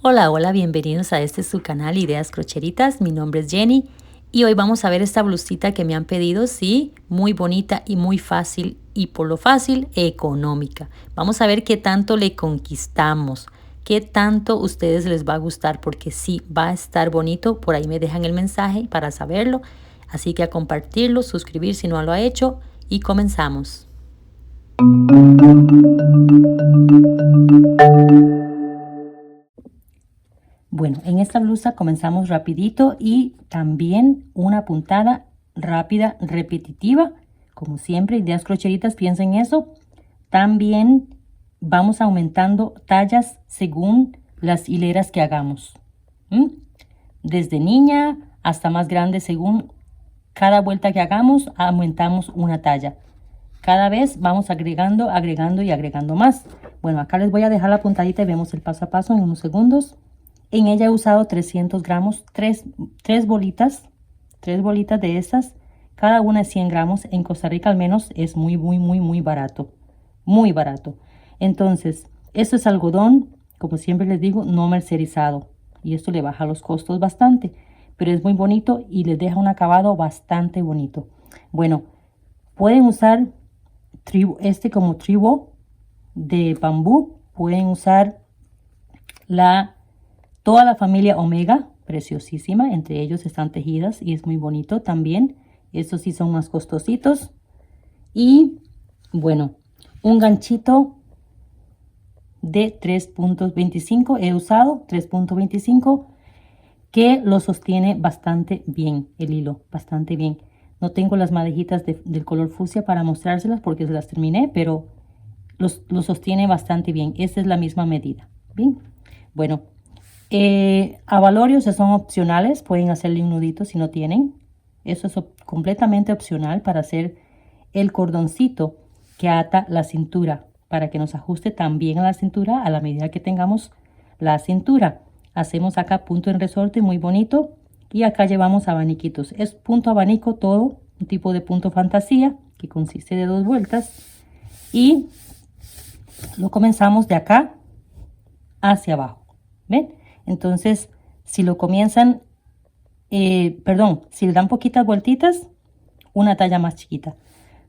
Hola, hola, bienvenidos a su canal Ideas Crocheritas. Mi nombre es Jenny y hoy vamos a ver esta blusita que me han pedido, sí, muy bonita y muy fácil y por lo fácil, económica. Vamos a ver qué tanto le conquistamos, qué tanto a ustedes les va a gustar, porque sí, va a estar bonito. Por ahí me dejan el mensaje para saberlo, así que a compartirlo, suscribir si no lo ha hecho y comenzamos. Bueno, en esta blusa comenzamos rapidito y también una puntada rápida, repetitiva. Como siempre, Ideas Crocheritas, piensen en eso. También vamos aumentando tallas según las hileras que hagamos. Desde niña hasta más grande, según cada vuelta que hagamos, aumentamos una talla. Cada vez vamos agregando y agregando más. Bueno, acá les voy a dejar la puntadita y vemos el paso a paso en unos segundos. En ella he usado 300 gramos, tres bolitas de estas. Cada una es 100 gramos. En Costa Rica al menos es muy barato. Muy barato. Entonces, esto es algodón, como siempre les digo, no mercerizado. Y esto le baja los costos bastante. Pero es muy bonito y les deja un acabado bastante bonito. Bueno, pueden usar como tribo de bambú. Pueden usar toda la familia Omega, preciosísima. Entre ellos están tejidas y es muy bonito también. Estos sí son más costositos. Y bueno, un ganchito de 3.25 he usado, 3.25, que lo sostiene bastante bien el hilo, bastante bien. No tengo las madejitas del color fucsia para mostrárselas porque se las terminé, pero lo sostiene bastante bien. Esta es la misma medida. Bien, bueno, abalorios son opcionales, pueden hacerle un nudito si no tienen. Eso es completamente opcional para hacer el cordoncito que ata la cintura, para que nos ajuste también a la cintura a la medida que tengamos la cintura. Hacemos acá punto en resorte muy bonito y acá llevamos abaniquitos. Es punto abanico todo, un tipo de punto fantasía que consiste de 2 vueltas y lo comenzamos de acá hacia abajo. ¿Ven? Entonces, si lo comienzan, si le dan poquitas vueltitas, una talla más chiquita.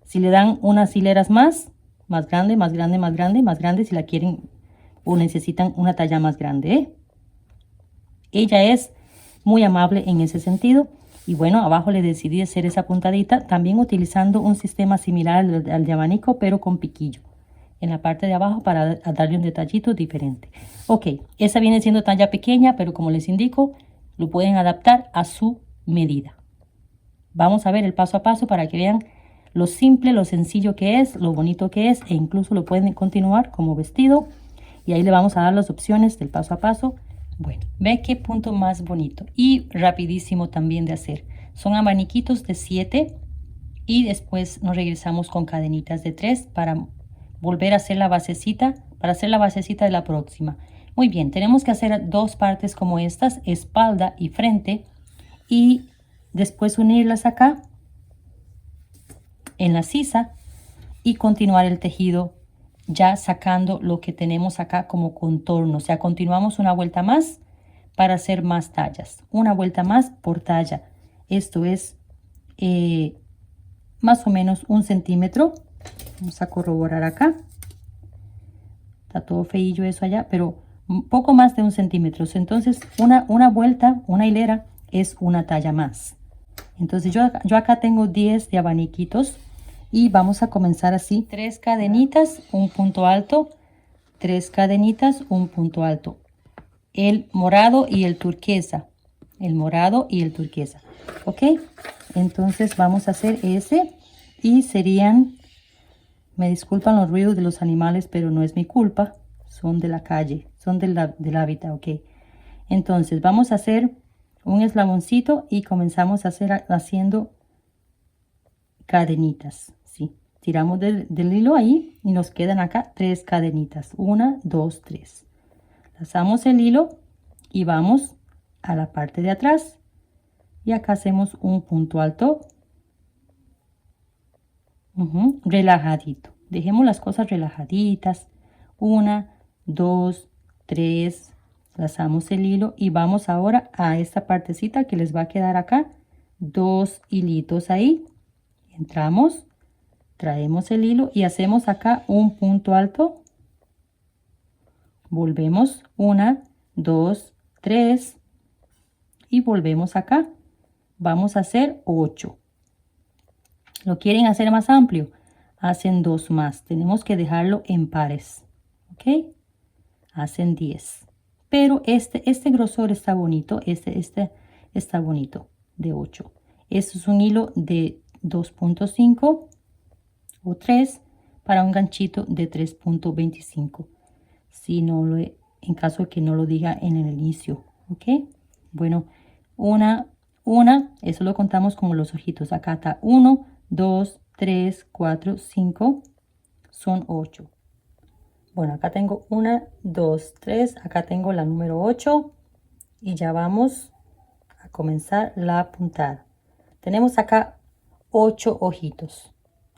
Si le dan unas hileras más grande, más grande, si la quieren o necesitan una talla más grande. Ella es muy amable en ese sentido. Y bueno, abajo le decidí hacer esa puntadita, también utilizando un sistema similar al de abanico, pero con piquillo en la parte de abajo para darle un detallito diferente. Ok, esa viene siendo talla pequeña, pero como les indico, lo pueden adaptar a su medida. Vamos a ver el paso a paso para que vean lo simple, lo sencillo que es, lo bonito que es, e incluso lo pueden continuar como vestido. Y ahí le vamos a dar las opciones del paso a paso. Bueno, ve qué punto más bonito y rapidísimo también de hacer. Son abaniquitos de 7 y después nos regresamos con cadenitas de 3 para volver a hacer la basecita, de la próxima. Muy bien, tenemos que hacer 2 partes como estas, espalda y frente, y después unirlas acá en la sisa y continuar el tejido ya sacando lo que tenemos acá como contorno. O sea, continuamos una vuelta más para hacer más tallas, una vuelta más por talla. Esto es más o menos 1 centímetro. Vamos a corroborar acá. Está todo feillo eso allá, pero un poco más de 1 centímetro. Entonces una vuelta, una hilera es una talla más. Entonces yo acá tengo 10 de abaniquitos y vamos a comenzar así. 3 cadenitas, un punto alto, 3 cadenitas, un punto alto. El morado y el turquesa. El morado y el turquesa. ¿Ok? Entonces vamos a hacer ese y serían... Me disculpan los ruidos de los animales, pero no es mi culpa. Son de la calle, son del hábitat, ok. Entonces vamos a hacer un eslaboncito y comenzamos a haciendo cadenitas, ¿sí? Tiramos del hilo ahí y nos quedan acá 3 cadenitas. 1, 2, 3. Lazamos el hilo y vamos a la parte de atrás. Y acá hacemos un punto alto. Relajadito. Dejemos las cosas relajaditas. 1, 2, 3, lazamos el hilo y vamos ahora a esta partecita que les va a quedar acá, 2 hilitos ahí. Entramos, traemos el hilo y hacemos acá un punto alto. Volvemos 1, 2, 3 y volvemos acá. Vamos a hacer 8. ¿Lo quieren hacer más amplio? Hacen 2 más. Tenemos que dejarlo en pares. ¿Ok? Hacen 10. Pero este grosor está bonito. Este está bonito, de 8. Este es un hilo de 2.5 o 3 para un ganchito de 3.25. Si no lo, en caso de que no lo diga en el inicio. ¿Ok? Bueno, una, eso lo contamos como los ojitos. Acá está 1, 2, 3, 4, 5, son 8. Bueno, acá tengo 1, 2, 3, acá tengo la número 8 y ya vamos a comenzar la puntada. Tenemos acá 8 ojitos.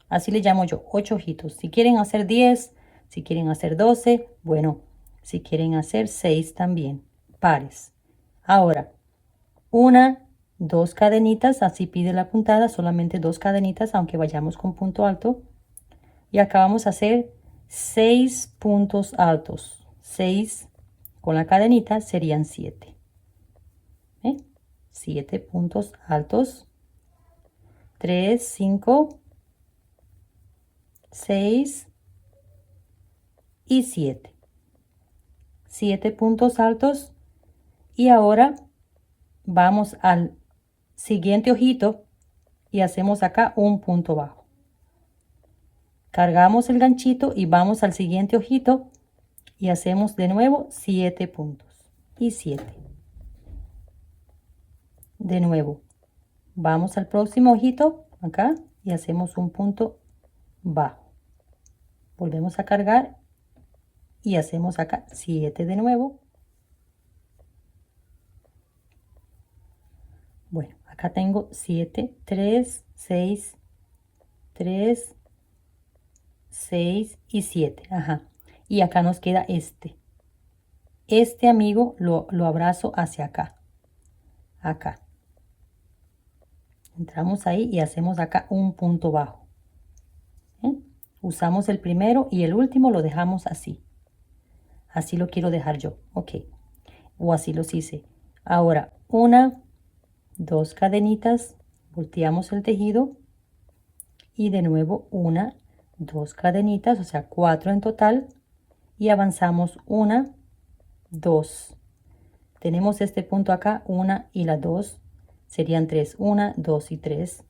Así le llamo yo, 8 ojitos. Si quieren hacer 10, si quieren hacer 12, bueno, si quieren hacer 6 también, pares. Ahora, 1, 2 cadenitas, así pide la puntada, solamente 2 cadenitas, aunque vayamos con punto alto. Y acá vamos a hacer 6 puntos altos. 6 con la cadenita serían 7. 7 puntos altos. 3, 5, 6 y 7. 7 puntos altos. Y ahora vamos al siguiente ojito y hacemos acá un punto bajo. Cargamos el ganchito y vamos al siguiente ojito y hacemos de nuevo 7 puntos y 7. De nuevo, vamos al próximo ojito acá y hacemos un punto bajo. Volvemos a cargar y hacemos acá 7 de nuevo. Bueno, acá tengo 7, 3, 6, 3, 6 y 7. Ajá. Y acá nos queda este. Este amigo lo abrazo hacia acá. Acá. Entramos ahí y hacemos acá un punto bajo. ¿Bien? Usamos el primero y el último lo dejamos así. Así lo quiero dejar yo. Ok. O así los hice. Ahora, 1, 2 cadenitas. Volteamos el tejido. Y de nuevo 1, 2 cadenitas, o sea 4 en total. Y avanzamos 1, 2. Tenemos este punto acá, 1 y la 2. Serían 3. 1, 2 y 3.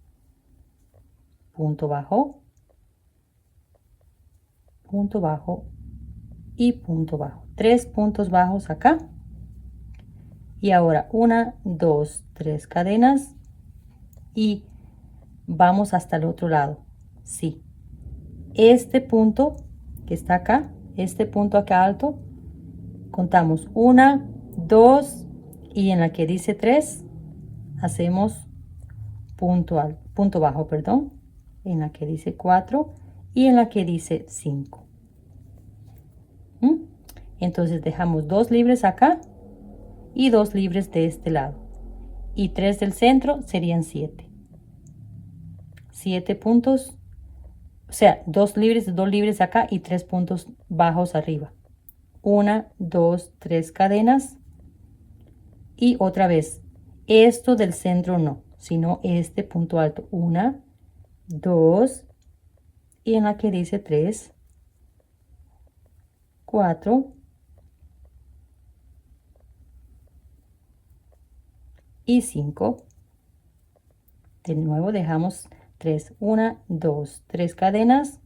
Punto bajo. Punto bajo. Y punto bajo. 3 puntos bajos acá. Y ahora 1, 2, 3 cadenas. Y vamos hasta el otro lado. Sí. Este punto que está acá, este punto acá alto, contamos 1, 2 y en la que dice 3 hacemos punto bajo, perdón, en la que dice 4 y en la que dice 5. Entonces dejamos 2 libres acá y 2 libres de este lado y 3 del centro serían 7. 7 puntos, o sea, 2 libres acá y 3 puntos bajos arriba. 1, 2, 3 cadenas y otra vez esto del centro no, sino este punto alto. 1, 2 y en la que dice 3, 4 y 5. De nuevo dejamos 3, 1, 2, 3 cadenas,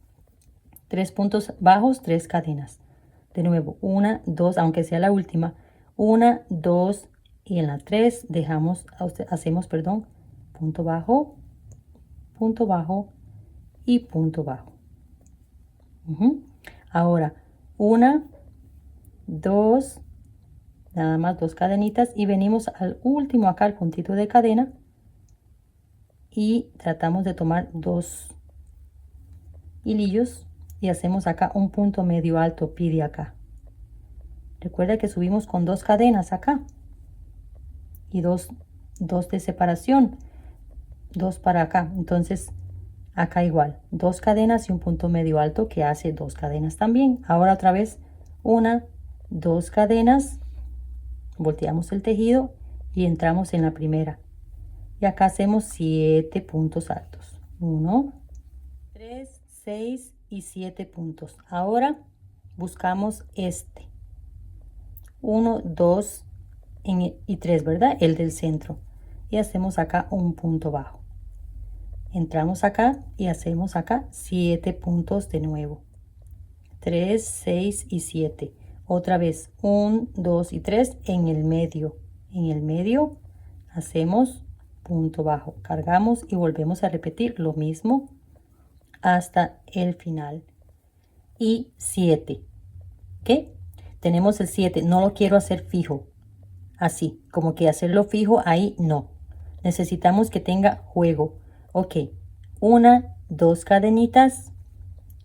3 puntos bajos, 3 cadenas. De nuevo 1, 2, aunque sea la última, 1, 2 y en la 3 dejamos, hacemos, perdón, punto bajo y punto bajo. Ahora 1, 2, nada más 2 cadenitas y venimos al último acá, al puntito de cadena y tratamos de tomar 2 hilillos y hacemos acá un punto medio alto, pide acá. Recuerda que subimos con 2 cadenas acá y dos de separación, 2 para acá. Entonces acá igual, 2 cadenas y un punto medio alto que hace 2 cadenas también. Ahora otra vez 1, 2 cadenas, volteamos el tejido y entramos en la primera. Y acá hacemos 7 puntos altos. 1, 3, 6 y 7 puntos. Ahora buscamos este. 1, 2 y 3, ¿verdad? El del centro. Y hacemos acá un punto bajo. Entramos acá y hacemos acá 7 puntos de nuevo. 3, 6 y 7. Otra vez 1, 2 y 3 en el medio. En el medio hacemos punto bajo. Cargamos y volvemos a repetir lo mismo hasta el final. Y 7. ¿Ok? Tenemos el 7. No lo quiero hacer fijo. Así, como que hacerlo fijo ahí no. Necesitamos que tenga juego. Ok. 1, 2 cadenitas.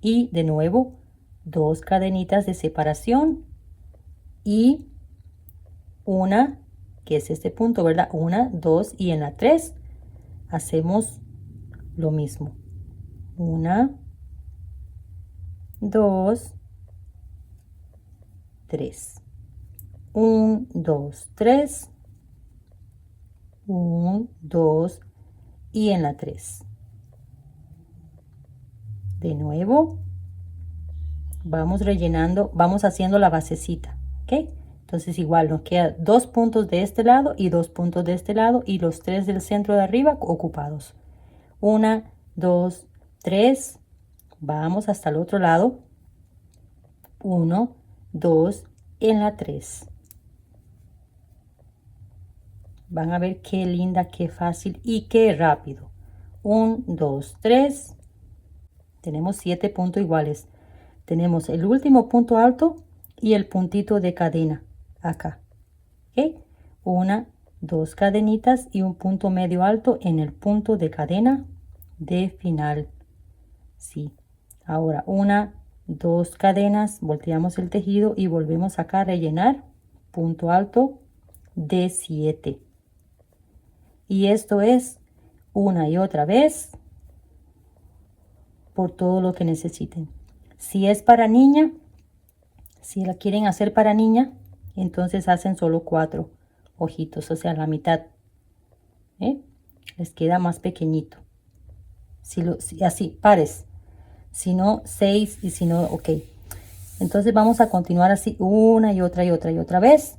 Y de nuevo 2 cadenitas de separación. Y una, que es este punto, ¿verdad? 1, 2 y en la 3 hacemos lo mismo. 1, 2, 3. 1, 2, 3. 1, 2 y en la 3. De nuevo vamos rellenando, vamos haciendo la basecita, ¿ok? Entonces igual nos queda 2 puntos de este lado y 2 puntos de este lado y los 3 del centro de arriba ocupados. 1, 2, 3. Vamos hasta el otro lado. 1, 2 en la 3. Van a ver qué linda, qué fácil y qué rápido. 1, 2, 3. Tenemos 7 puntos iguales. Tenemos el último punto alto y el puntito de cadena acá. ¿Ok? 1, 2 cadenitas y un punto medio alto en el punto de cadena de final. Sí. Ahora 1, 2 cadenas, volteamos el tejido y volvemos acá a rellenar punto alto de 7. Y esto es una y otra vez por todo lo que necesiten. Si es para niña, si la quieren hacer para niña, entonces hacen solo 4 ojitos, o sea, la mitad. Les queda más pequeñito. Si así, pares. Si no, 6 y si no, ok. Entonces vamos a continuar así una y otra y otra y otra vez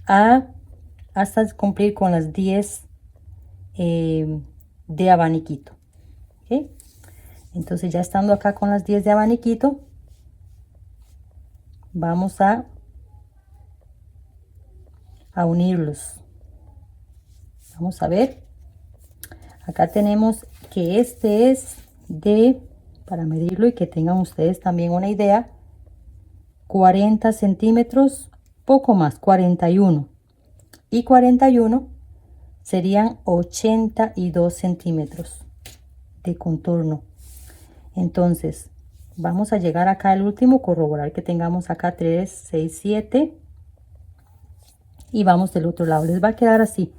hasta cumplir con las 10 de abaniquito. ¿Okay? Entonces ya estando acá con las 10 de abaniquito, vamos a unirlos. Vamos a ver. Acá tenemos que este es para medirlo y que tengan ustedes también una idea, 40 centímetros, poco más, 41. Y 41 serían 82 centímetros de contorno. Entonces vamos a llegar acá al último, corroborar que tengamos acá 3, 6, 7 y vamos del otro lado. Les va a quedar así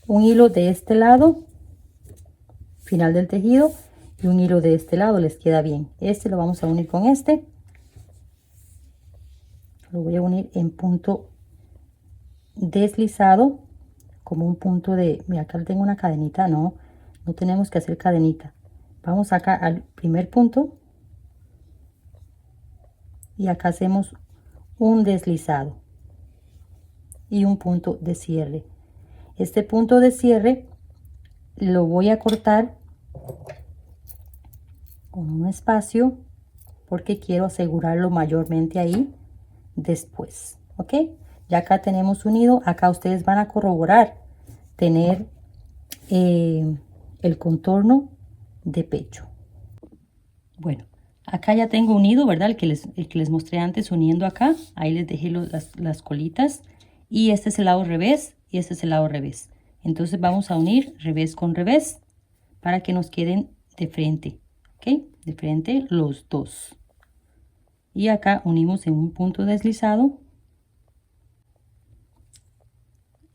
un hilo de este lado, final del tejido, y un hilo de este lado. Les queda bien. Este lo vamos a unir con este, lo voy a unir en punto deslizado, como un punto de, mira, acá tengo una cadenita. No tenemos que hacer cadenita. Vamos acá al primer punto y acá hacemos un deslizado y un punto de cierre. Este punto de cierre lo voy a cortar con un espacio porque quiero asegurarlo mayormente ahí después. Ok, ya acá tenemos unido. Acá ustedes van a corroborar tener el contorno de pecho. Bueno, acá ya tengo unido, ¿verdad? El que les mostré antes uniendo acá. Ahí les dejé las colitas. Y este es el lado revés y este es el lado revés. Entonces vamos a unir revés con revés para que nos queden de frente. ¿Ok? De frente los dos. Y acá unimos en un punto deslizado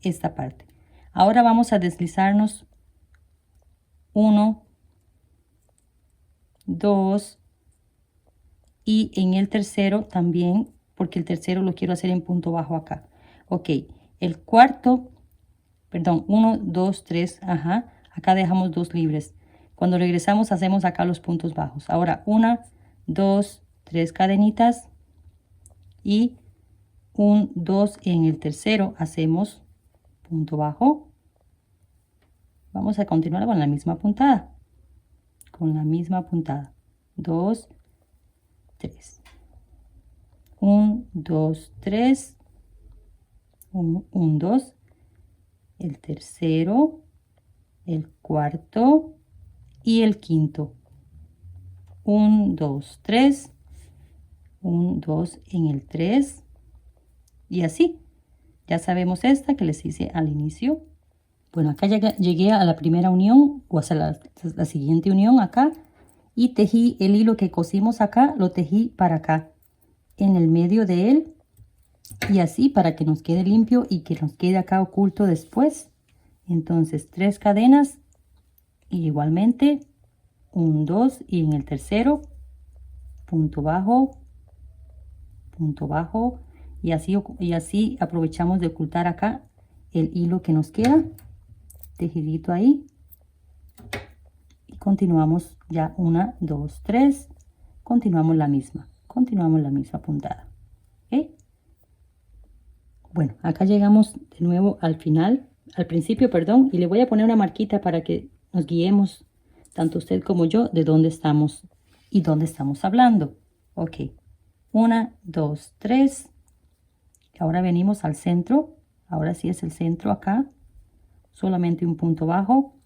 esta parte. Ahora vamos a deslizarnos 1, 2 y en el tercero también, porque el tercero lo quiero hacer en punto bajo acá. Ok, el cuarto, perdón, 1, 2, 3, ajá, acá dejamos 2 libres. Cuando regresamos hacemos acá los puntos bajos. Ahora 1, 2, 3 cadenitas y 1, 2 en el tercero hacemos punto bajo. Vamos a continuar con la misma puntada. Con la misma puntada. 2, 3. 1, 2, 3. 1, 2. El tercero, el cuarto y el quinto. 1, 2, 3. 1, 2 en el 3. Y así. Ya sabemos esta que les hice al inicio. Bueno, acá llegué a la primera unión o hasta la siguiente unión acá y tejí el hilo que cosimos acá, lo tejí para acá en el medio de él y así para que nos quede limpio y que nos quede acá oculto después. Entonces 3 cadenas y igualmente 1, 2 y en el tercero punto bajo y así aprovechamos de ocultar acá el hilo que nos queda. Tejidito ahí y continuamos ya 1, 2, 3, continuamos la misma puntada. ¿Okay? Bueno, acá llegamos de nuevo al principio, perdón, y le voy a poner una marquita para que nos guiemos tanto usted como yo de dónde estamos y dónde estamos hablando. Ok, 1, 2, 3, ahora venimos al centro, ahora sí es el centro acá. Solamente un punto bajo,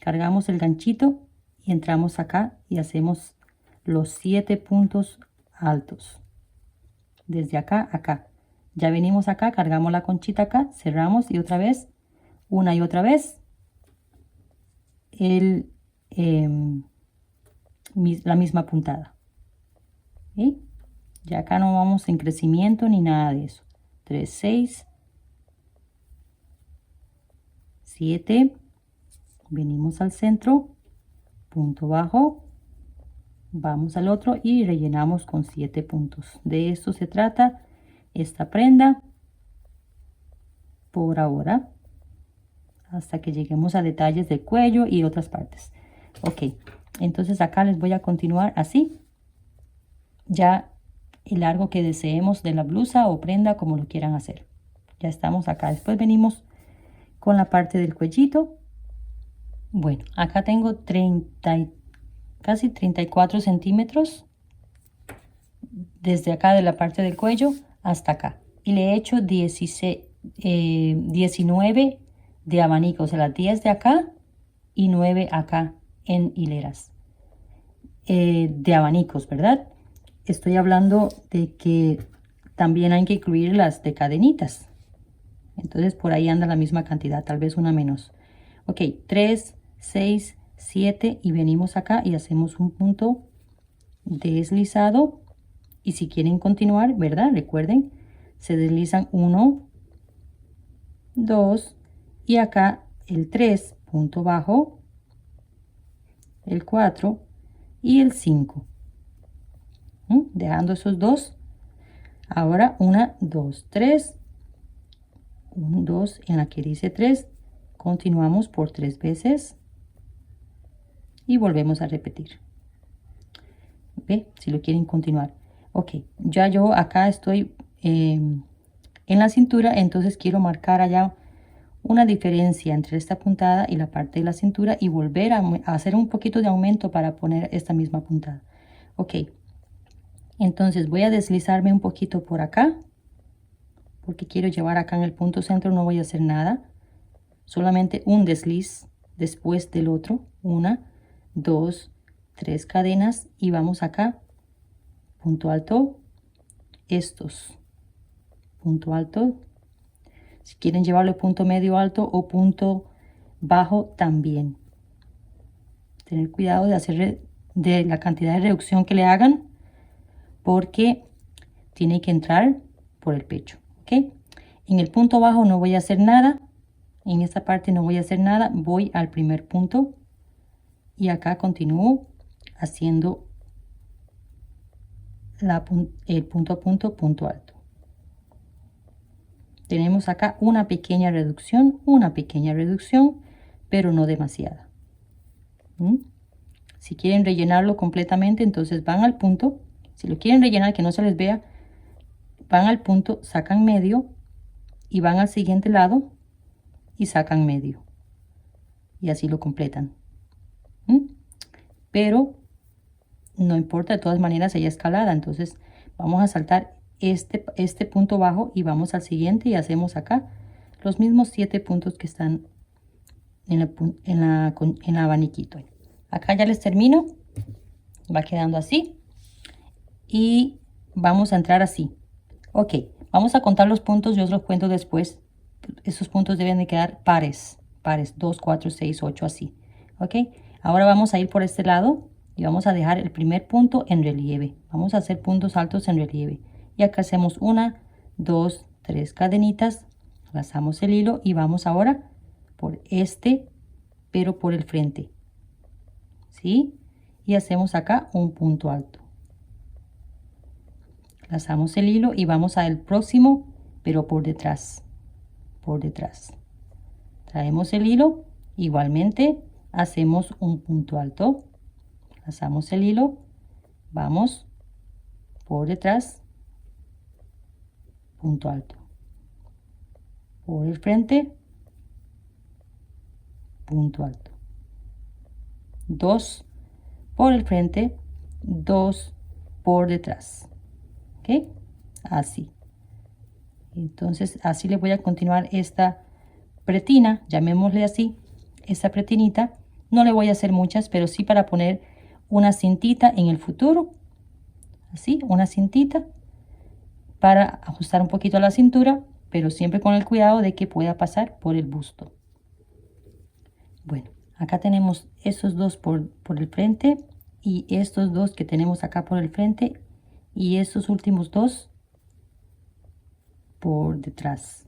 cargamos el ganchito y entramos acá y hacemos los 7 puntos altos. Desde acá a acá. Ya venimos acá, cargamos la conchita acá, cerramos y otra vez, una y otra vez, la misma puntada. ¿Sí? Ya acá no vamos en crecimiento ni nada de eso. 3, 6. 7, venimos al centro, punto bajo, vamos al otro y rellenamos con 7 puntos. De esto se trata esta prenda por ahora, hasta que lleguemos a detalles del cuello y otras partes. Ok, entonces acá les voy a continuar así, ya el largo que deseemos de la blusa o prenda, como lo quieran hacer. Ya estamos acá, después venimos con la parte del cuellito. Bueno, acá tengo casi 34 centímetros desde acá de la parte del cuello hasta acá y le he hecho 19 de abanico, o sea, las 10 de acá y 9 acá en hileras de abanicos, ¿verdad? Estoy hablando de que también hay que incluir las de cadenitas. Entonces por ahí anda la misma cantidad, tal vez una menos. Ok, 3, 6, 7 y venimos acá y hacemos un punto deslizado. Y si quieren continuar, ¿verdad? Recuerden, se deslizan 1, 2 y acá el 3, punto bajo, el 4 y el 5. Dejando esos dos. Ahora 1, 2, 3. 1, 2 en la que dice 3, continuamos por 3 veces y volvemos a repetir. ¿Ve? Si lo quieren continuar. Ok, ya yo acá estoy en la cintura, entonces quiero marcar allá una diferencia entre esta puntada y la parte de la cintura y volver a hacer un poquito de aumento para poner esta misma puntada. Ok, entonces voy a deslizarme un poquito por acá porque quiero llevar acá en el punto centro, no voy a hacer nada, solamente un desliz después del otro, 1, 2, 3 cadenas y vamos acá, punto alto, estos, punto alto, si quieren llevarlo punto medio alto o punto bajo también. Tener cuidado de hacer de la cantidad de reducción que le hagan porque tiene que entrar por el pecho. ¿Ok? En el punto bajo no voy a hacer nada, en esta parte no voy a hacer nada, voy al primer punto y acá continúo haciendo el punto a punto, punto alto. Tenemos acá una pequeña reducción, pero no demasiada. Si quieren rellenarlo completamente, entonces van al punto. Si lo quieren rellenar que no se les vea, van al punto, sacan medio y van al siguiente lado y sacan medio. Y así lo completan. Pero no importa, de todas maneras ella escalada. Entonces vamos a saltar este punto bajo y vamos al siguiente y hacemos acá los mismos 7 puntos que están en el abaniquito. Acá ya les termino. Va quedando así. Y vamos a entrar así. Ok, vamos a contar los puntos. Yo os los cuento después. Esos puntos deben de quedar pares. 2, 4, 6, 8, así. Ok, ahora vamos a ir por este lado. Y vamos a dejar el primer punto en relieve. Vamos a hacer puntos altos en relieve. Y acá hacemos 1, 2, 3 cadenitas. Lazamos el hilo y vamos ahora por este, pero por el frente. ¿Sí? Y hacemos acá un punto alto. Lazamos el hilo y vamos al próximo, pero por detrás. Por detrás. Traemos el hilo. Igualmente hacemos un punto alto. Lazamos el hilo, vamos por detrás, punto alto, por el frente, punto alto, 2 por el frente, 2 por detrás. ¿Ok? Así. Entonces así le voy a continuar esta pretina, llamémosle así, esta pretinita. No le voy a hacer muchas, pero sí para poner una cintita en el futuro. Así, una cintita para ajustar un poquito a la cintura, pero siempre con el cuidado de que pueda pasar por el busto. Bueno, acá tenemos estos dos por el frente y estos dos que tenemos acá por el frente y estos últimos dos por detrás.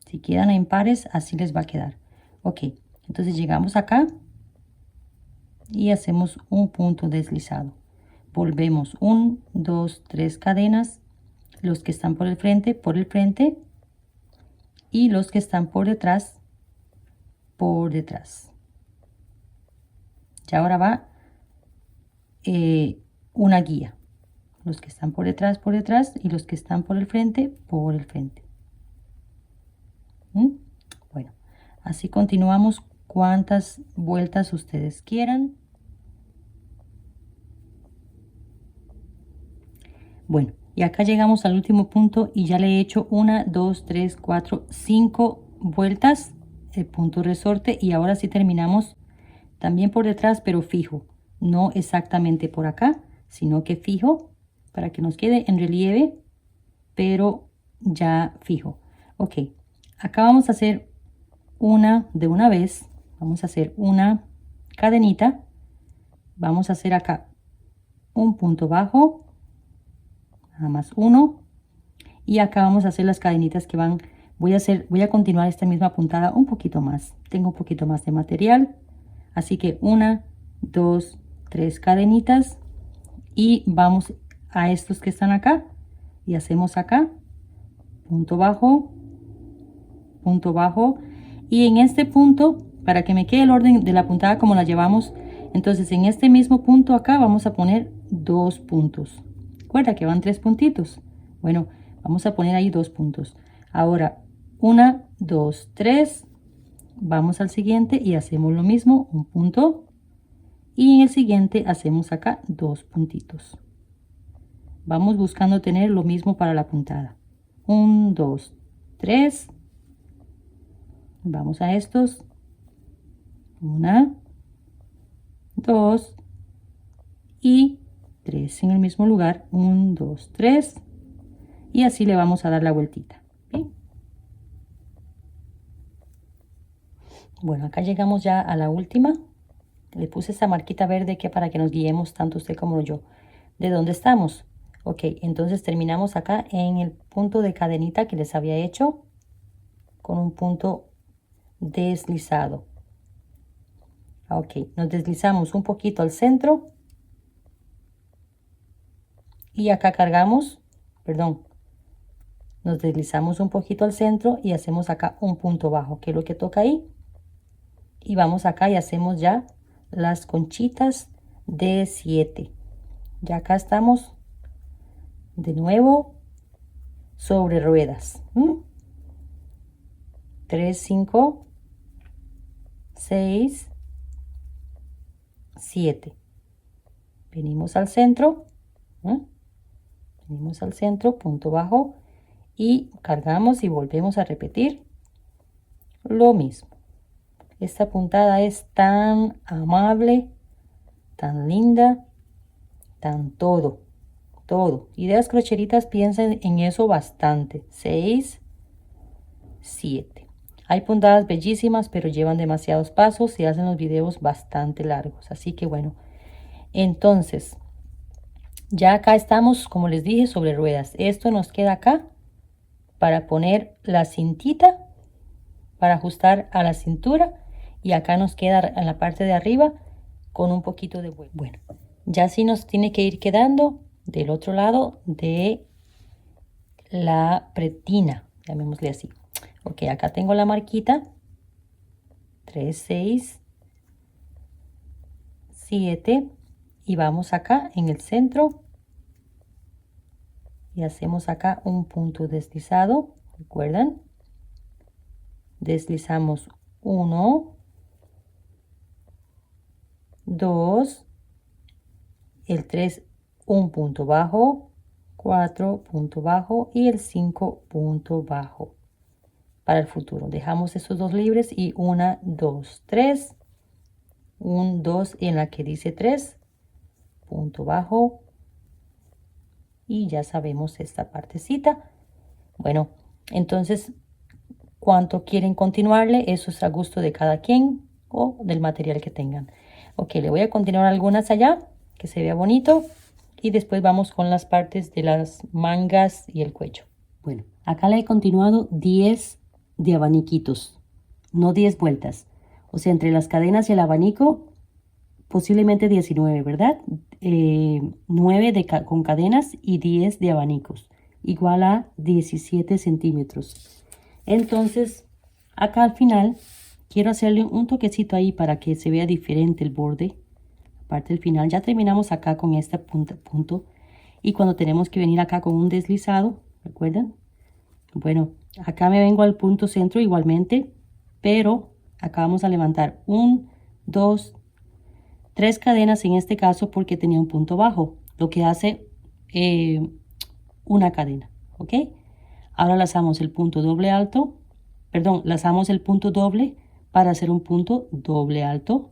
Si quedan en pares, así les va a quedar. Ok, entonces llegamos acá y hacemos un punto deslizado. Volvemos 1, 2, 3 cadenas, los que están por el frente, y los que están por detrás, por detrás. Y ahora va una guía. Los que están por detrás, y los que están por el frente, por el frente. Bueno, así continuamos cuantas vueltas ustedes quieran. Bueno, y acá llegamos al último punto y ya le he hecho 1, 2, 3, 4, 5 vueltas el punto resorte y ahora sí terminamos también por detrás, pero fijo, no exactamente por acá, sino que fijo para que nos quede en relieve, pero ya fijo. Ok, acá vamos a hacer una de una vez, vamos a hacer una cadenita, vamos a hacer acá un punto bajo, nada más uno, y acá vamos a hacer las cadenitas que van. Voy a continuar esta misma puntada un poquito más, tengo un poquito más de material, así que 1, 2, 3 cadenitas y vamos a estos que están acá y hacemos acá punto bajo, y en este punto, para que me quede el orden de la puntada como la llevamos, entonces en este mismo punto acá vamos a poner 2 puntos. Recuerda que van 3 puntitos. Bueno, vamos a poner ahí 2 puntos. Ahora 1, 2, 3, vamos al siguiente y hacemos lo mismo, un punto, y en el siguiente hacemos acá 2 puntitos. Vamos buscando tener lo mismo para la puntada. 1, 2, 3. Vamos a estos. 1, 2 y 3 en el mismo lugar. 1, 2, 3. Y así le vamos a dar la vueltita. ¿Bien? Bueno, acá llegamos ya a la última. Le puse esa marquita verde que para que nos guiemos tanto usted como yo. ¿De dónde estamos? Ok, entonces terminamos acá en el punto de cadenita que les había hecho con un punto deslizado. Ok, nos deslizamos un poquito al centro y acá cargamos, perdón, nos deslizamos un poquito al centro y hacemos acá un punto bajo, que es lo que toca ahí. Y vamos acá y hacemos ya las conchitas de 7. Ya acá estamos de nuevo sobre ruedas. 3, 5, 6, 7. Venimos al centro. Venimos al centro, punto bajo. Y cargamos y volvemos a repetir lo mismo. Esta puntada es tan amable, tan linda, tan todo. Todo. Ideas crocheritas, piensen en eso bastante. 6, 7. Hay puntadas bellísimas, pero llevan demasiados pasos y hacen los videos bastante largos. Así que bueno, entonces, ya acá estamos, como les dije, sobre ruedas. Esto nos queda acá para poner la cintita, para ajustar a la cintura. Y acá nos queda en la parte de arriba con un poquito de vuelo. Bueno, ya sí nos tiene que ir quedando del otro lado de la pretina, llamémosle así. Ok, acá tengo la marquita. 3, 6, 7. Y vamos acá en el centro. Y hacemos acá un punto deslizado. ¿Recuerdan? Deslizamos 1, 2, el 3, un punto bajo, 4, punto bajo y el 5, punto bajo. Para el futuro dejamos esos dos libres y 1, 2, 3, 1, 2 y en la que dice 3, punto bajo, y ya sabemos esta partecita. Bueno, entonces cuánto quieren continuarle, eso es a gusto de cada quien o del material que tengan. Ok, le voy a continuar algunas allá que se vea bonito y después vamos con las partes de las mangas y el cuello. Bueno, acá le he continuado 10 de abaniquitos, no 10 vueltas. O sea, entre las cadenas y el abanico, posiblemente 19, ¿verdad? 9 con cadenas y 10 de abanicos, igual a 17 centímetros. Entonces, acá al final, quiero hacerle un toquecito ahí para que se vea diferente el borde. Aparte del final, ya terminamos acá con este punto. Y cuando tenemos que venir acá con un deslizado, ¿recuerdan? Bueno, acá me vengo al punto centro igualmente, pero acá vamos a levantar 1, 2, 3 cadenas en este caso porque tenía un punto bajo, lo que hace una cadena, ¿ok? Ahora lazamos el punto doble alto, perdón, lazamos el punto doble para hacer un punto doble alto.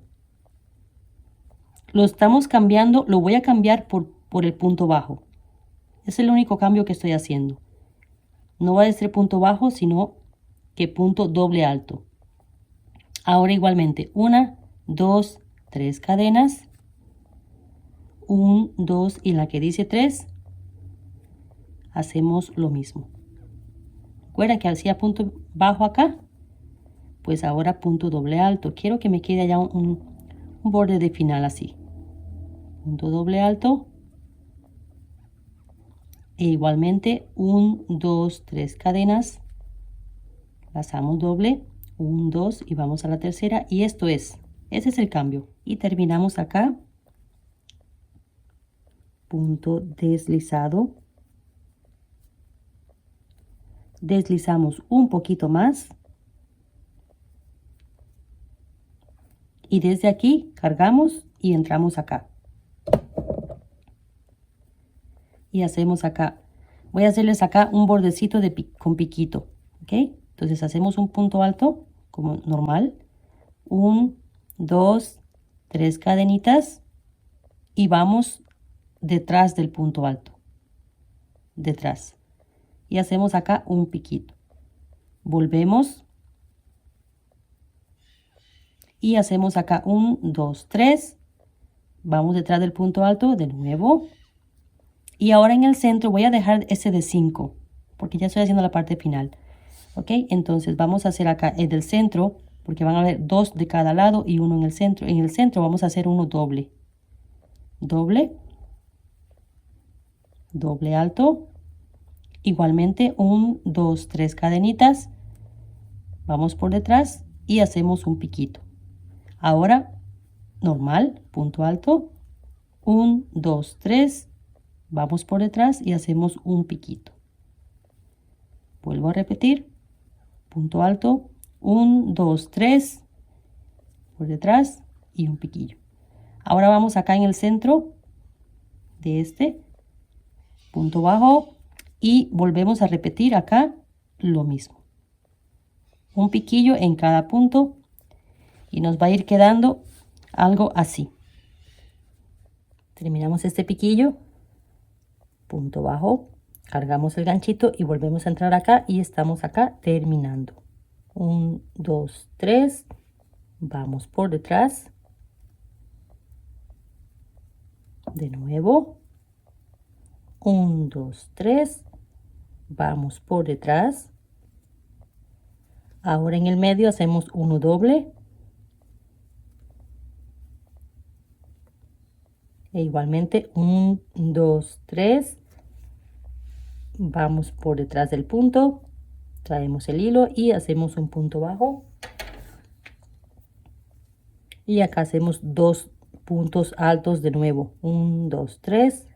Lo estamos cambiando, lo voy a cambiar por el punto bajo. Es el único cambio que estoy haciendo. No va a ser punto bajo, sino que punto doble alto. Ahora igualmente, 1, 2, 3 cadenas. 1, 2 y en la que dice 3, hacemos lo mismo. ¿Recuerdan que hacía punto bajo acá? Pues ahora punto doble alto. Quiero que me quede allá un borde de final así. Punto doble alto. E igualmente 1, 2, 3 cadenas. Lazamos doble. 1, 2 y vamos a la tercera. Y ese es el cambio. Y terminamos acá. Punto deslizado. Deslizamos un poquito más. Y desde aquí cargamos y entramos acá. Y hacemos acá. Voy a hacerles acá un bordecito con piquito. ¿Ok? Entonces hacemos un punto alto como normal. 1, 2, 3 cadenitas. Y vamos detrás del punto alto. Detrás. Y hacemos acá un piquito. Volvemos. Y hacemos acá 1, 2, 3. Vamos detrás del punto alto de nuevo. Y ahora en el centro voy a dejar ese de 5, porque ya estoy haciendo la parte final. Ok, entonces vamos a hacer acá el del centro, porque van a haber 2 de cada lado y uno en el centro. En el centro vamos a hacer uno doble. Doble. Doble alto. Igualmente 1, 2, 3 cadenitas. Vamos por detrás y hacemos un piquito. Ahora normal, punto alto. 1, 2, 3. Vamos por detrás y hacemos un piquito. Vuelvo a repetir. Punto alto. 1, 2, 3. Por detrás y un piquillo. Ahora vamos acá en el centro de este. Punto bajo. Y volvemos a repetir acá lo mismo. Un piquillo en cada punto. Y nos va a ir quedando algo así. Terminamos este piquillo. Punto bajo. Cargamos el ganchito y volvemos a entrar acá. Y estamos acá terminando. 1, 2, 3. Vamos por detrás. De nuevo. 1, 2, 3. Vamos por detrás. Ahora en el medio hacemos uno doble. E igualmente 1, 2, 3. Vamos por detrás del punto. Traemos el hilo y hacemos un punto bajo. Y acá hacemos 2 puntos altos de nuevo. 1, 2, 3.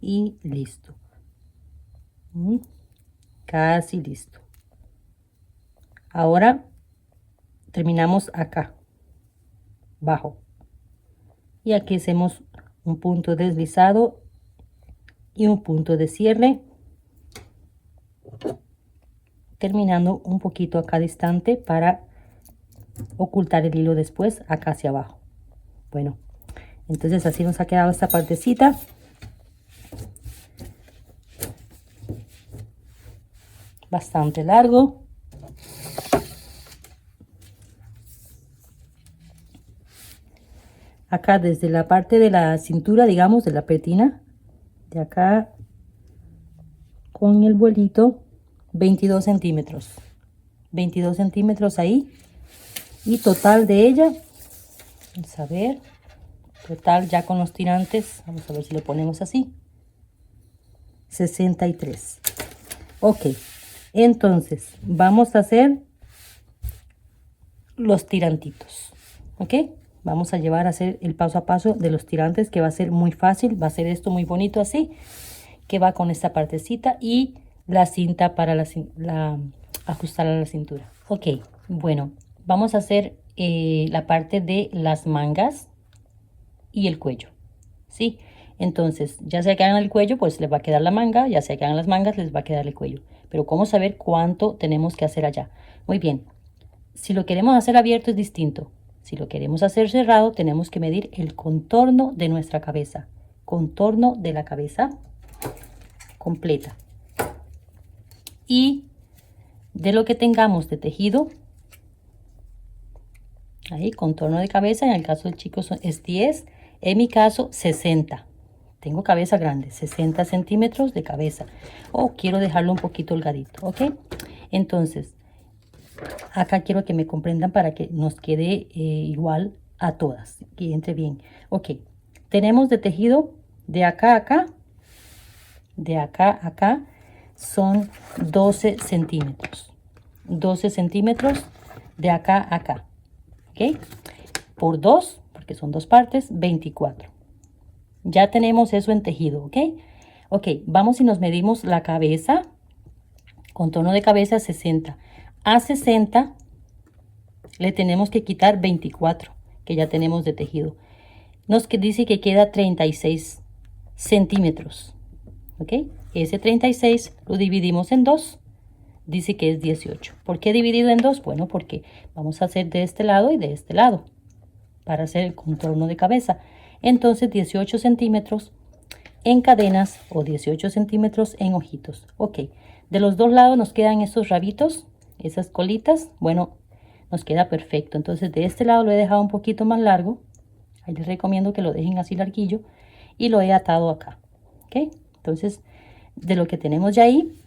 Y listo. Casi listo. Ahora terminamos acá, bajo. Y aquí hacemos un punto deslizado y un punto de cierre. Terminando un poquito acá distante para ocultar el hilo después acá hacia abajo. Bueno, entonces así nos ha quedado esta partecita. Bastante largo. Acá desde la parte de la cintura, digamos, de la pretina, de acá con el vuelito, 22 centímetros. 22 centímetros ahí. Y total de ella, vamos a ver, total ya con los tirantes, vamos a ver si lo ponemos así, 63. Ok, entonces vamos a hacer los tirantitos. Ok, vamos a llevar a hacer el paso a paso de los tirantes, que va a ser muy fácil. Va a ser esto muy bonito así, que va con esta partecita y la cinta para ajustar a la cintura. Ok, bueno, vamos a hacer la parte de las mangas y el cuello, ¿sí? Entonces, ya sea que hagan el cuello, pues les va a quedar la manga, ya sea que hagan las mangas, les va a quedar el cuello. Pero ¿cómo saber cuánto tenemos que hacer allá? Muy bien, si lo queremos hacer abierto es distinto. Si lo queremos hacer cerrado, tenemos que medir el contorno de nuestra cabeza. Contorno de la cabeza completa. Y de lo que tengamos de tejido, ahí, contorno de cabeza, en el caso del chico es 10, en mi caso 60. Tengo cabeza grande, 60 centímetros de cabeza. O quiero dejarlo un poquito holgadito, ¿ok? Entonces, acá quiero que me comprendan para que nos quede igual a todas, que entre bien. Ok, tenemos de tejido de acá a acá, de acá a acá, son 12 centímetros. 12 centímetros de acá a acá, ¿ok? Por 2, porque son 2 partes, 24. Ya tenemos eso en tejido, ¿ok? Ok, vamos y nos medimos la cabeza, contorno de cabeza 60. A 60 le tenemos que quitar 24, que ya tenemos de tejido. Nos dice que queda 36 centímetros, ¿ok? Ese 36 lo dividimos en 2, dice que es 18. ¿Por qué dividido en 2? Bueno, porque vamos a hacer de este lado y de este lado para hacer el contorno de cabeza. Entonces 18 centímetros en cadenas o 18 centímetros en ojitos. Ok, de los dos lados nos quedan estos rabitos, esas colitas. Bueno, nos queda perfecto. Entonces de este lado lo he dejado un poquito más largo. Ahí les recomiendo que lo dejen así larguillo. Y lo he atado acá. ¿Ok? Entonces de lo que tenemos ya ahí,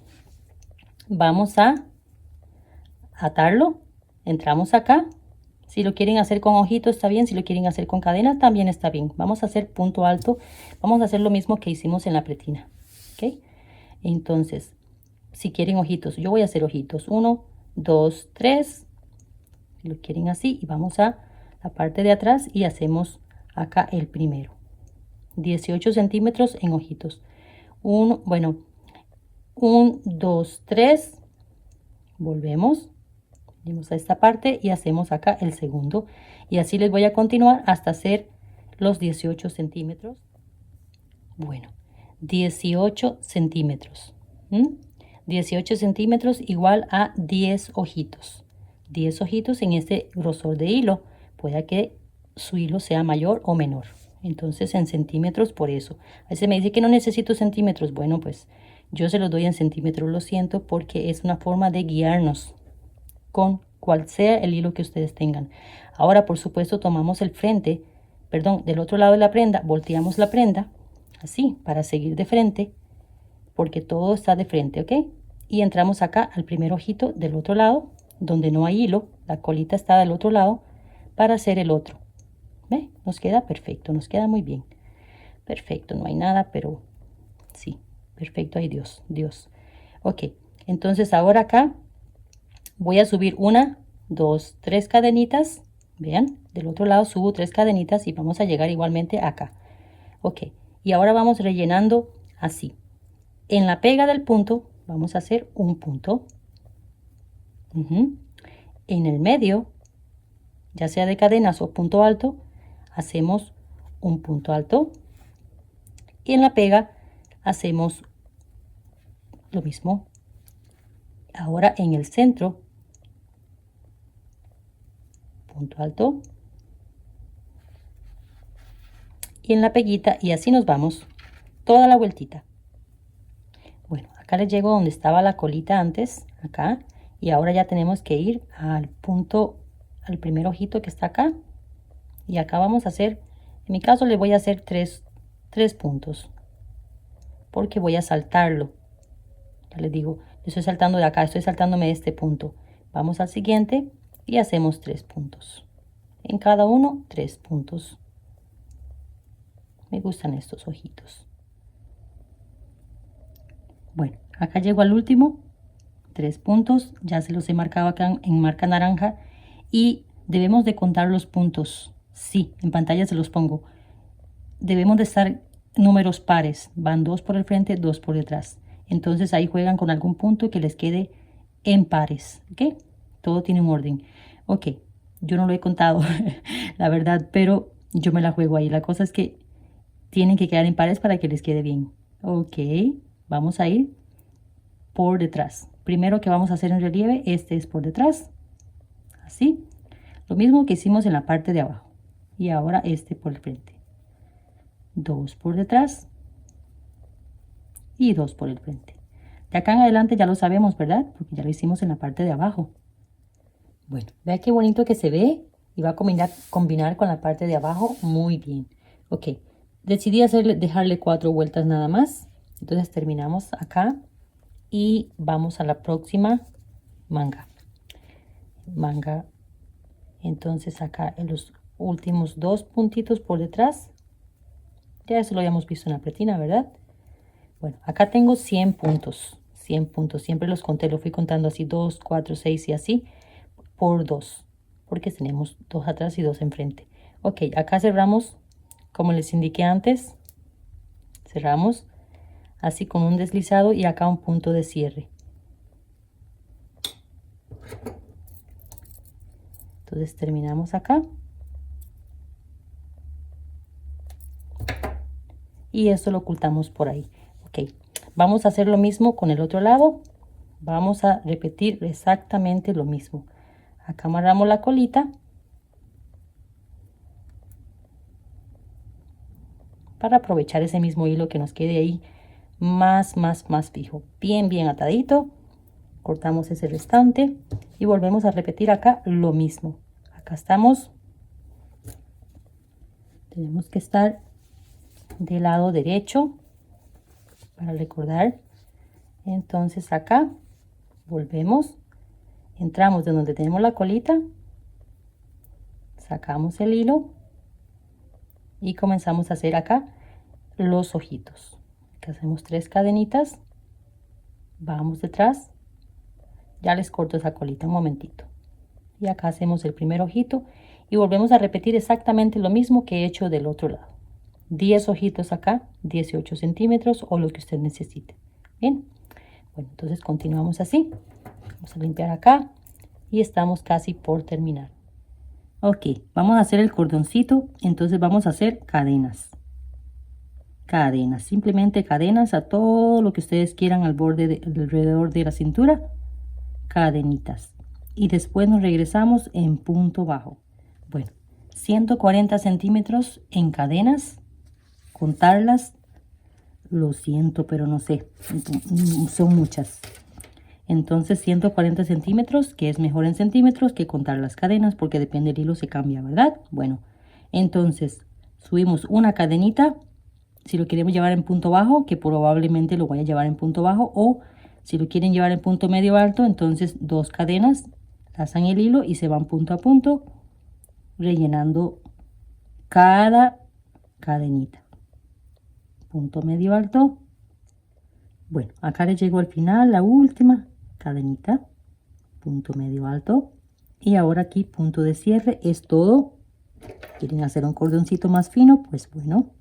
vamos a atarlo. Entramos acá. Si lo quieren hacer con ojito está bien. Si lo quieren hacer con cadena también está bien. Vamos a hacer punto alto. Vamos a hacer lo mismo que hicimos en la pretina. ¿Ok? Entonces, si quieren ojitos, yo voy a hacer ojitos. 1, 2, 3. Lo quieren así. Y vamos a la parte de atrás y hacemos acá el primero. 18 centímetros en ojitos. 1, 2, 3. Volvemos. Venimos a esta parte y hacemos acá el segundo. Y así les voy a continuar hasta hacer los 18 centímetros. Bueno, 18 centímetros. 18 centímetros igual a 10 ojitos. 10 ojitos en este grosor de hilo. Puede que su hilo sea mayor o menor. Entonces en centímetros por eso. A veces me dice que no necesito centímetros. Bueno, pues yo se los doy en centímetros, lo siento, porque es una forma de guiarnos con cual sea el hilo que ustedes tengan. Ahora, por supuesto, tomamos el frente, perdón, del otro lado de la prenda, volteamos la prenda, así, para seguir de frente, porque todo está de frente, ¿ok? Y entramos acá al primer ojito del otro lado, donde no hay hilo, la colita está del otro lado, para hacer el otro. ¿Ve? Nos queda perfecto, nos queda muy bien. Perfecto, no hay nada, pero sí, perfecto, ay Dios, Dios. Ok, entonces ahora acá voy a subir 1, 2, 3 cadenitas. Vean, del otro lado subo 3 cadenitas y vamos a llegar igualmente acá. Ok, y ahora vamos rellenando así. En la pega del punto vamos a hacer un punto. En el medio, ya sea de cadenas o punto alto, hacemos un punto alto. Y en la pega hacemos lo mismo. Ahora en el centro, punto alto. Y en la peguita, y así nos vamos toda la vueltita. Bueno, acá les llego donde estaba la colita antes, acá. Y ahora ya tenemos que ir al punto, al primer ojito que está acá. Y acá vamos a hacer, en mi caso le voy a hacer tres puntos. Porque voy a saltarlo. Ya les digo, estoy saltando de acá, estoy saltándome de este punto. Vamos al siguiente y hacemos 3 puntos. En cada uno, 3 puntos. Me gustan estos ojitos. Bueno, acá llego al último, 3 puntos, ya se los he marcado acá en marca naranja y debemos de contar los puntos. Sí, en pantalla se los pongo. Debemos de estar números pares, van 2 por el frente, 2 por detrás. Entonces ahí juegan con algún punto que les quede en pares, ¿ok? Todo tiene un orden. Ok, yo no lo he contado, la verdad, pero yo me la juego ahí. La cosa es que tienen que quedar en pares para que les quede bien. Ok, vamos a ir por detrás. Primero que vamos a hacer en relieve, este es por detrás. Así. Lo mismo que hicimos en la parte de abajo. Y ahora este por el frente. 2 por detrás. Y 2 por el frente. De acá en adelante ya lo sabemos, ¿verdad? Porque ya lo hicimos en la parte de abajo. Bueno, vea qué bonito que se ve. Y va a combinar con la parte de abajo muy bien. Ok. Decidí dejarle 4 vueltas nada más. Entonces terminamos acá. Y vamos a la próxima manga. Entonces acá en los últimos 2 puntitos por detrás. Ya eso lo habíamos visto en la pretina, ¿verdad? Bueno, acá tengo 100 puntos. 100 puntos. Siempre los conté, lo fui contando así 2, 4, 6 y así por 2. Porque tenemos 2 atrás y 2 enfrente. Ok, acá cerramos como les indiqué antes. Cerramos así con un deslizado y acá un punto de cierre. Entonces terminamos acá. Y esto lo ocultamos por ahí. Ok, vamos a hacer lo mismo con el otro lado. Vamos a repetir exactamente lo mismo. Acá amarramos la colita. Para aprovechar ese mismo hilo que nos quede ahí más fijo. Bien atadito. Cortamos ese restante. Y volvemos a repetir acá lo mismo. Acá estamos. Tenemos que estar del lado derecho para recordar. Entonces acá volvemos, entramos de donde tenemos la colita, sacamos el hilo y comenzamos a hacer acá los ojitos. Acá hacemos 3 cadenitas, vamos detrás, ya les corto esa colita un momentito. Y acá hacemos el primer ojito y volvemos a repetir exactamente lo mismo que he hecho del otro lado. 10 ojitos acá, 18 centímetros o lo que usted necesite. Bien, bueno, entonces continuamos así. Vamos a limpiar acá y estamos casi por terminar. Ok, vamos a hacer el cordoncito, entonces vamos a hacer cadenas. Cadenas, simplemente cadenas a todo lo que ustedes quieran al borde alrededor de la cintura. Cadenitas. Y después nos regresamos en punto bajo. Bueno, 140 centímetros en cadenas. Contarlas, lo siento, pero no sé, son muchas. Entonces 140 centímetros, que es mejor en centímetros que contar las cadenas, porque depende del hilo se cambia, ¿verdad? Bueno, entonces subimos una cadenita, si lo queremos llevar en punto bajo, que probablemente lo voy a llevar en punto bajo, o si lo quieren llevar en punto medio alto, entonces 2 cadenas, lazan el hilo y se van punto a punto, rellenando cada cadenita. Punto medio alto. Bueno, acá les llego al final, la última cadenita, punto medio alto, y ahora aquí punto de cierre. Es todo. Quieren hacer un cordoncito más fino, pues bueno,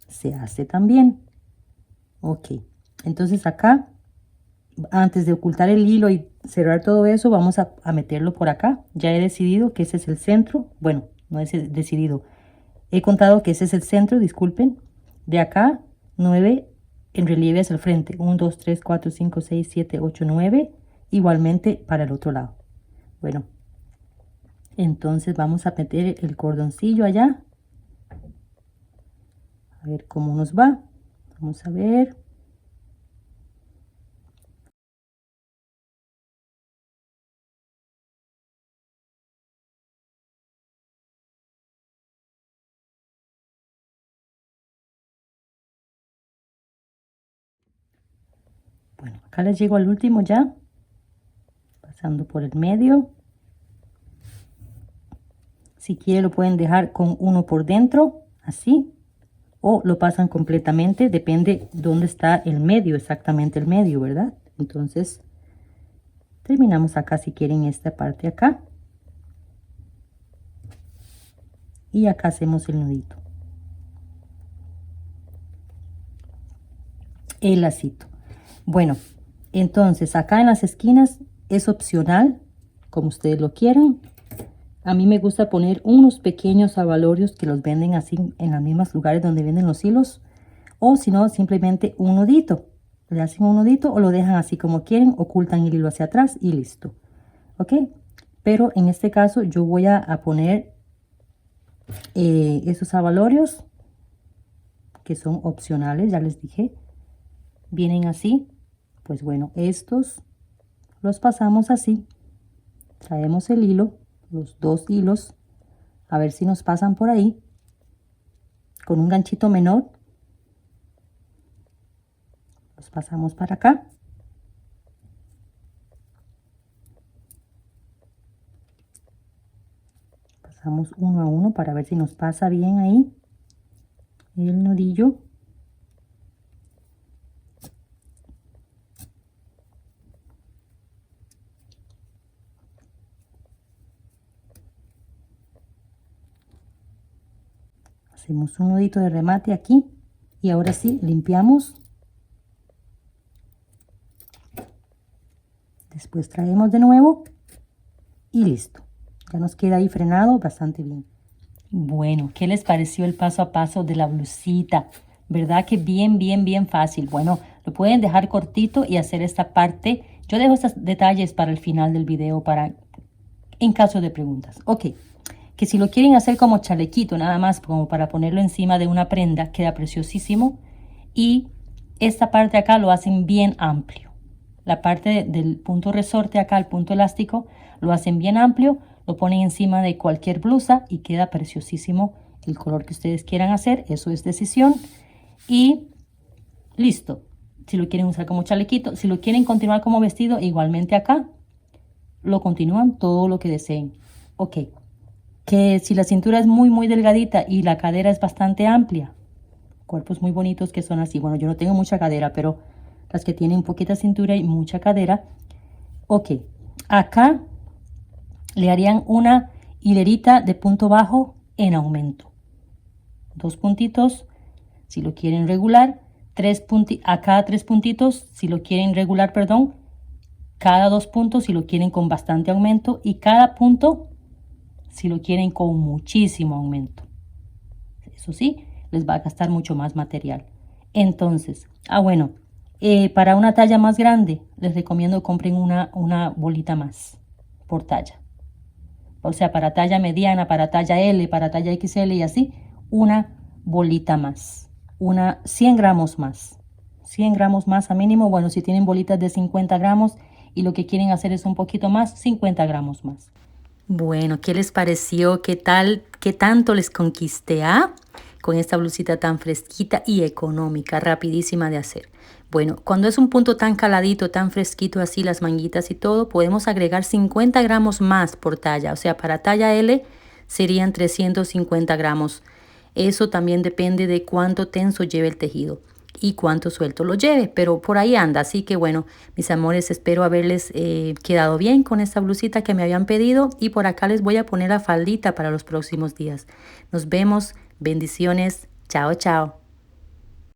se hace también. Ok, entonces acá, antes de ocultar el hilo y cerrar todo eso, vamos a meterlo por acá. Ya he decidido que ese es el centro. Bueno, no he decidido, he contado que ese es el centro, disculpen. De acá 9 en relieve hacia el frente, 1 2 3 4 5 6 7 8 9, igualmente para el otro lado. Bueno, entonces vamos a meter el cordoncillo allá, a ver cómo nos va. Vamos a ver. Bueno, acá les llego al último ya, pasando por el medio. Si quieren lo pueden dejar con uno por dentro, así, o lo pasan completamente, depende dónde está el medio, exactamente el medio, ¿verdad? Entonces terminamos acá si quieren esta parte acá, y acá hacemos el nudito, el lacito. Bueno, entonces acá en las esquinas es opcional, como ustedes lo quieran. A mí me gusta poner unos pequeños abalorios que los venden así en los mismos lugares donde venden los hilos, o si no, simplemente un nudito. Le hacen un nudito o lo dejan así como quieren, ocultan el hilo hacia atrás y listo. ¿Ok? Pero en este caso yo voy a poner esos abalorios que son opcionales, ya les dije. Vienen así. Pues bueno, estos los pasamos así. Traemos el hilo, los 2 hilos, a ver si nos pasan por ahí. Con un ganchito menor. Los pasamos para acá. Pasamos uno a uno para ver si nos pasa bien ahí el nudillo. Hacemos un nudito de remate aquí y ahora sí limpiamos. Después traemos de nuevo y listo. Ya nos queda ahí frenado bastante bien. Bueno, ¿qué les pareció el paso a paso de la blusita? ¿Verdad que bien fácil? Bueno, lo pueden dejar cortito y hacer esta parte. Yo dejo estos detalles para el final del video en caso de preguntas. Ok, que si lo quieren hacer como chalequito, nada más como para ponerlo encima de una prenda, queda preciosísimo. Y esta parte acá lo hacen bien amplio. la parte del punto resorte acá, el punto elástico, lo hacen bien amplio, lo ponen encima de cualquier blusa y queda preciosísimo el color que ustedes quieran hacer. Eso es decisión. Y listo. Si lo quieren usar como chalequito, si lo quieren continuar como vestido, igualmente acá lo continúan todo lo que deseen. Ok. Que si la cintura es muy delgadita y la cadera es bastante amplia, cuerpos muy bonitos que son así. Bueno, yo no tengo mucha cadera, pero las que tienen poquita cintura y mucha cadera. Ok. Acá le harían una hilerita de punto bajo en aumento. 2 puntitos si lo quieren regular, a cada 3 puntitos si lo quieren regular, perdón, cada 2 puntos si lo quieren con bastante aumento y cada punto si lo quieren con muchísimo aumento. Eso sí, les va a gastar mucho más material. Entonces, bueno, para una talla más grande les recomiendo compren una bolita más por talla. O sea, para talla mediana, para talla L, para talla XL y así, una bolita más, 100 gramos más, 100 gramos más a mínimo. Bueno, si tienen bolitas de 50 gramos y lo que quieren hacer es un poquito más, 50 gramos más. Bueno, ¿qué les pareció? ¿Qué tal? ¿Qué tanto les conquisté? Con esta blusita tan fresquita y económica, rapidísima de hacer. Bueno, cuando es un punto tan caladito, tan fresquito así, las manguitas y todo, podemos agregar 50 gramos más por talla. O sea, para talla L serían 350 gramos. Eso también depende de cuánto tenso lleve el tejido y cuánto suelto lo lleve, pero por ahí anda. Así que bueno, mis amores, espero haberles quedado bien con esta blusita que me habían pedido y por acá les voy a poner la faldita para los próximos días. Nos vemos, bendiciones, chao, chao.